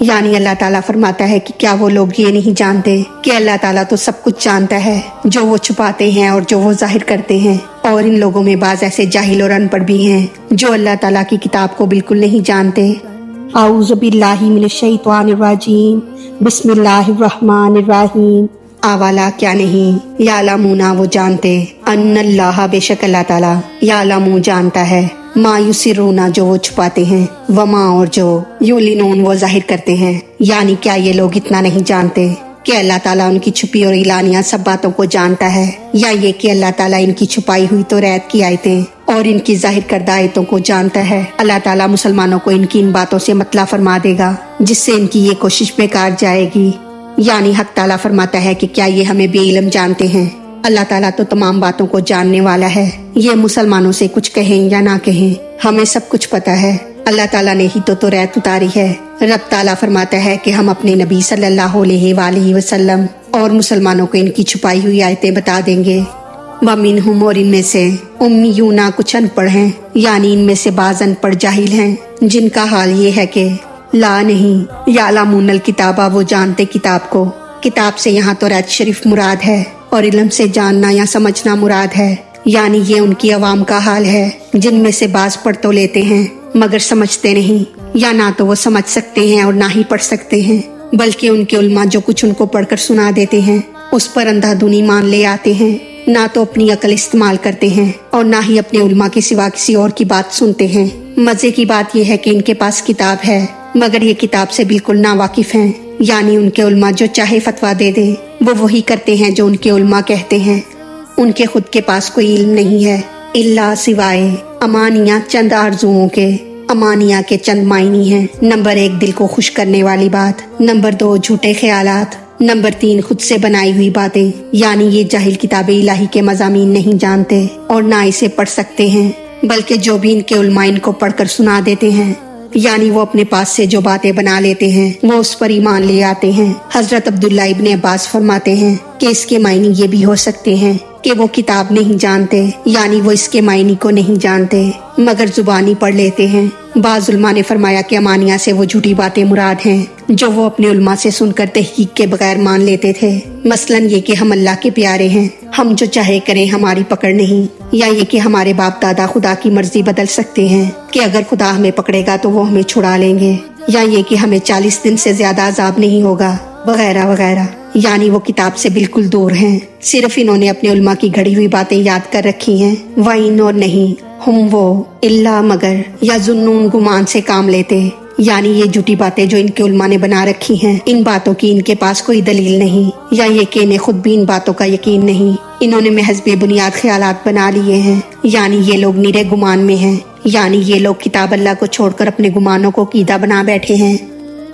यानी अल्लाह ताला फरमाता है कि क्या वो लोग ये नहीं जानते कि अल्लाह ताला तो सब कुछ जानता है, जो वो छुपाते हैं और जो वो जाहिर करते हैं। और इन लोगों में बाज ऐसे जाहिल और अनपढ़ भी हैं जो अल्लाह ताला की किताब को बिल्कुल नहीं जानते। आऊज़ु बिल्लाहि मिनश शैतानिर रजीम, बिस्मिल्लाहिर रहमानिर रहीम। आवाला क्या नहीं, यालमूना वो जानते, अन्नल्लाह बेशक अल्लाह ताला, यालमू जानता है, मा युसिरूना जो वो छुपाते हैं, वमा और जो युलिनून वो जाहिर करते हैं। यानी क्या ये लोग इतना नहीं जानते कि अल्लाह ताला उनकी छुपी और इलानिया सब बातों को जानता है, या ये कि अल्लाह ताला इनकी छुपाई हुई तौरात की आयतें और इनकी जाहिर करदा आयतों को जानता है। अल्लाह ताला मुसलमानों को इनकी इन बातों से मतला फरमा देगा जिससे इनकी ये कोशिश बेकार जाएगी। यानी हक ताला फरमाता है कि क्या ये हमें बेइल्म जानते हैं। अल्लाह ताला तो तमाम बातों को जानने वाला है, ये मुसलमानों से कुछ कहें या ना कहें हमें सब कुछ पता है। अल्लाह ताला ने ही तो तौरात उतारी है। रब ताला फरमाता है कि हम अपने नबी सल्लल्लाहु अलैहि वसल्लम और मुसलमानों को इनकी छुपाई हुई आयतें बता देंगे। वमिनहुम और इनमें से उम्मियूना कुछ अनपढ़ हैं, यानी इनमें से बाज अनपढ़ जाहिल हैं जिनका हाल ये है कि ला नहीं यालामुनल किताबा वो जानते किताब को। किताब से यहाँ तौरात शरीफ मुराद है और इल्म से जानना या समझना मुराद है। यानी ये उनकी अवाम का हाल है जिनमें से बाज पढ़ तो लेते हैं मगर समझते नहीं, या ना तो वो समझ सकते हैं और ना ही पढ़ सकते हैं, बल्कि उनके उल्मा जो कुछ उनको पढ़कर सुना देते हैं उस पर अंधाधुनी मान ले आते हैं। ना तो अपनी अकल इस्तेमाल करते हैं और ना ही अपने उल्मा के सिवा किसी और की बात सुनते हैं। मजे की बात यह है कि इनके पास किताब है मगर ये किताब से बिल्कुल ना वाकिफ हैं। यानी उनके उल्मा जो चाहे फतवा दे दे वो वही करते हैं जो उनके उल्मा कहते हैं। उनके खुद के पास कोई इल्म नहीं है इल्ला सिवाय अमानिया चंद आरजुओं के। अमानिया के चंद मायनी हैं। नंबर 1 दिल को खुश करने वाली बात, नंबर 2 झूठे ख्यालात, नंबर 3 खुद से बनाई हुई बातें। यानी ये जाहिल किताबे इलाही के मज़ामीन नहीं जानते और ना इसे पढ़ सकते हैं, बल्कि जो भी इनके उल्मा इनको पढ़कर सुना देते हैं यानी वो अपने पास से जो बातें बना लेते हैं वो उस पर ईमान ले आते हैं। हजरत अब्दुल्ला इब्ने अब्बास फरमाते हैं कि इसके मायने ये भी हो सकते हैं कि वो किताब नहीं जानते, यानी वो इसके मायने को नहीं जानते मगर जुबानी पढ़ लेते हैं। बाज़ उलमा ने फरमाया कि अमानिया से वो झूठी बातें मुराद हैं जो वो अपने उलमा से सुनकर तहकीक के बगैर मान लेते थे। मसलन ये कि हम अल्लाह के प्यारे हैं, हम जो चाहे करें हमारी पकड़ नहीं, या ये कि हमारे बाप दादा खुदा की मर्जी बदल सकते हैं कि अगर खुदा हमें पकड़ेगा तो वो हमें छुड़ा लेंगे, या ये कि हमें 40 दिन से ज्यादा अजाब नहीं होगा, वगैरह वगैरह। यानी वो किताब से बिल्कुल दूर हैं। सिर्फ इन्होंने अपने उल्मा की घड़ी हुई बातें याद कर रखी हैं। वाइन और नहीं हम वो इल्ला मगर या जुन्नून गुमान से काम लेते। यानी ये झूठी बातें जो इनके उल्मा ने बना रखी हैं, इन बातों की इनके पास कोई दलील नहीं, या ये कि इन्हें खुद भी इन बातों का यकीन नहीं। इन्होंने महज बेबुनियाद ख्यालात बना लिए हैं। यानी ये लोग निरे गुमान में हैं। यानी ये लोग किताब अल्लाह को छोड़कर अपने गुमानों को कीदा बना बैठे हैं।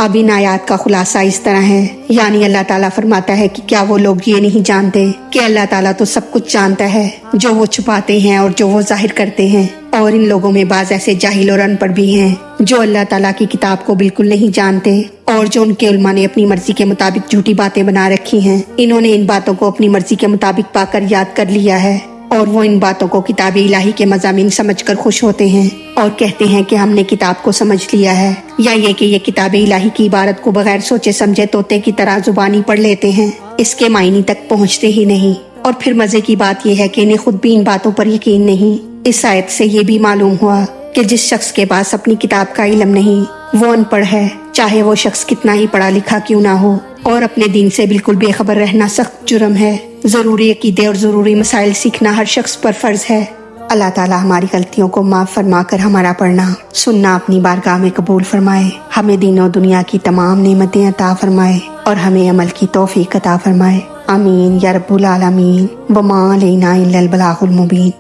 अब इन आयात का खुलासा इस तरह है। यानी अल्लाह ताला फरमाता है कि क्या वो लोग ये नहीं जानते कि अल्लाह ताला तो सब कुछ जानता है, जो वो छुपाते हैं और जो वो जाहिर करते हैं। और इन लोगों में बाज ऐसे जाहिल और अनपढ़ भी हैं जो अल्लाह ताला की किताब को बिल्कुल नहीं जानते और जो उनके उल्मा ने अपनी मर्जी के मुताबिक झूठी बातें बना रखी हैं। इन्होंने इन बातों को अपनी मर्जी के मुताबिक पाकर याद कर लिया है और वो इन बातों को किताब इलाही के मज़ामीन समझकर खुश होते हैं और कहते हैं कि हमने किताब को समझ लिया है, या ये कि ये किताब इलाही की इबारत को बगैर सोचे समझे तोते की तरह जुबानी पढ़ लेते हैं, इसके मायने तक पहुँचते ही नहीं। और फिर मजे की बात यह है कि इन्हें खुद भी इन बातों पर यकीन नहीं। इस आयत से ये भी मालूम हुआ कि जिस शख्स के पास अपनी किताब का इल्म नहीं वो अनपढ़ है, चाहे वो शख्स कितना ही पढ़ा लिखा क्यों ना हो। और अपने दीन से बिल्कुल बेखबर रहना सख्त जुर्म है। जरूरी अकीदे और जरूरी मसाइल सीखना हर शख्स पर फर्ज है। अल्लाह ताला हमारी गलतियों को माफ फरमा कर हमारा पढ़ना सुनना अपनी बारगाह में कबूल फरमाए, हमें दीन और दुनिया की तमाम नेमतें अता फरमाए और हमें अमल की तौफीक अता फरमाए। आमीन या रब्बुल आलमीन। वमा अलैना इल्लल बलागुल मुबीन।